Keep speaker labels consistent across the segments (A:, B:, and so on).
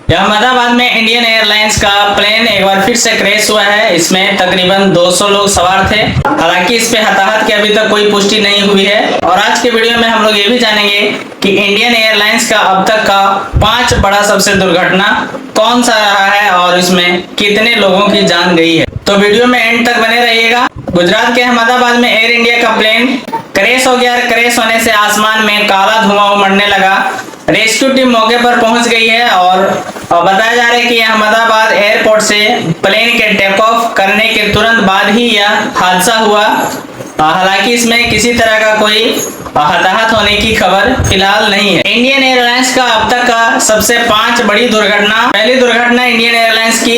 A: अहमदाबाद में Indian airlines का plane एक बार फिर से क्रैश हुआ है। इसमें तकरीबन 200 लोग सवार थे। हालांकि इस पे हताहत की अभी तक कोई पुष्टि नहीं हुई है। और आज के वीडियो में हम लोग ये भी जानेंगे कि इंडियन एयरलाइंस का अब तक का 5 बड़ा सबसे दुर्घटना कौन सा रहा है और इसमें कितने लोगों की जान गई है। तो वीडियो में एंड तक बने रहिएगा। गुजरात के अहमदाबाद में एयर इंडिया का प्लेन क्रैश हो गया। क्रैश होने से आसमान में काला धुआं उमड़ने लगा। रेस्क्यू टीम मौके पर पहुंच गई है और बताया जा रहा है कि अहमदाबाद एयरपोर्ट से प्लेन के टेक ऑफ करने के तुरंत बाद ही यह हादसा हुआ। हालांकि इसमें किसी तरह का कोई हताहत होने की खबर फिलहाल नहीं है। इंडियन एयरलाइंस का अब तक का सबसे 5 बड़ी दुर्घटना। पहली दुर्घटना इंडियन एयरलाइंस की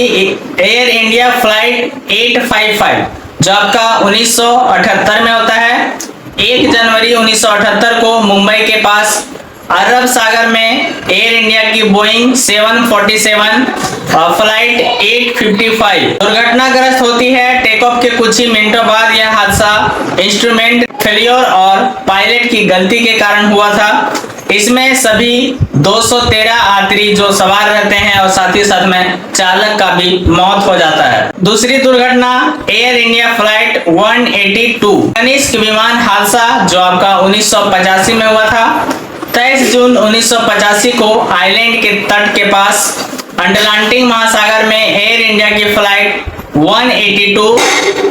A: एयर इंडिया फ्लाइट 855 जो आपका 1978 में होता है। 1 जनवरी 1978 को मुंबई के पास अरब सागर में एयर इंडिया की बोइंग 747 फ्लाइट 855 दुर्घटनाग्रस्त होती है। टेक ऑफ के कुछ ही मिनटों बाद यह हादसा इंस्ट्रूमेंट फेलियर और पायलट की गलती के कारण हुआ था। इसमें सभी 213 यात्री जो सवार रहते हैं और साथ ही साथ में चालक का भी मौत हो जाता है। दूसरी दुर्घटना एयर इंडिया फ्लाइट 182 तनिष्क विमान हादसा जो आपका 1985 में हुआ था। 23 जून 1985 को आइलैंड के तट के पास अटलांटिक महासागर में एयर इंडिया की फ्लाइट 182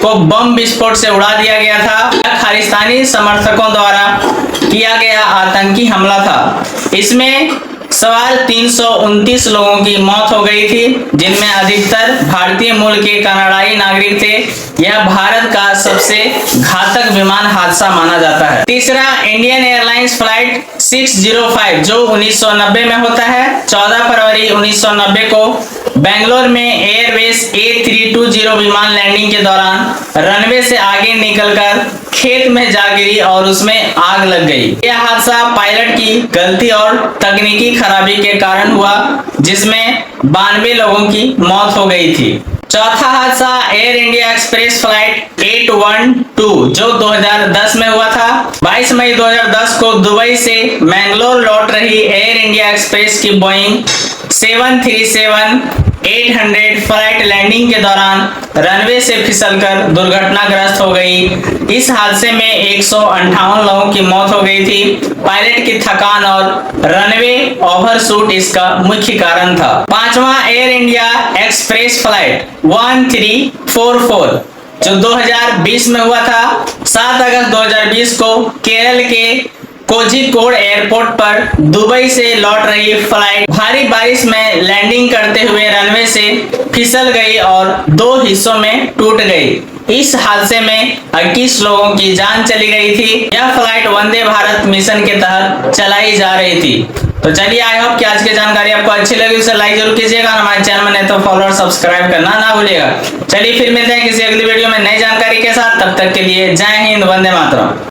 A: को बम विस्फोट से उड़ा दिया गया था। यह खालिस्तानी समर्थकों द्वारा किया गया आतंकी हमला था। इसमें सवार 329 लोगों की मौत हो गई थी, जिनमें अधिकतर भारतीय मूल के कनाडाई नागरिक थे। यह भारत का सबसे घातक विमान हादसा माना जाता है। तीसरा इंडियन एयरलाइंस फ्लाइट 605 जो 1990 में होता है। 14 फरवरी 1990 को बेंगलोर में एयरबेस A320 विमान लैंडिंग के दौरान रनवे से आगे निकलकर खेत में जा गिरी और उसमें आग लग गई। यह हादसा पायलट की गलती और तकनीकी खराबी के कारण हुआ, जिसमें 92 लोगों की मौत हो गई थी। चौथा हादसा एयर इंडिया एक्सप्रेस फ्लाइट 812 जो 2010 में हुआ था। 22 मई 2010 को दुबई से मैंगलोर लौट रही एयर इंडिया एक्सप्रेस की बोइंग 737-800 फ्लाइट लैंडिंग के दौरान रनवे से फिसलकर दुर्घटनाग्रस्त हो गई। इस हादसे में 158 लोगों की मौत हो गई थी। पायलट की थकान और रनवे ओवरशूट इसका मुख्य कारण था। पांचवा एयर इंडिया एक्सप्रेस फ्लाइट 1344 जो 2020 में हुआ था। 7 अगस्त 2020 को केरल के कोझिकोड एयरपोर्ट पर दुबई से लौट रही फ्लाइट भारी बारिश में लैंडिंग करते हुए रनवे से फिसल गई और 2 हिस्सों में टूट गई। इस हादसे में 21 लोगों की जान चली गई थी। यह फ्लाइट वंदे भारत मिशन के तहत चलाई जा रही थी। तो चलिए, आई होप कि आज की जानकारी आपको अच्छी लगी। उसे लाइक जरूर कीजिएगा। हमारे चैनल में नहीं तो फॉलो और सब्सक्राइब करना ना भूलिएगा। चलिए फिर मिलते हैं किसी अगली वीडियो में नई जानकारी के साथ। तब तक के लिए जय हिंद, वंदे मातरम।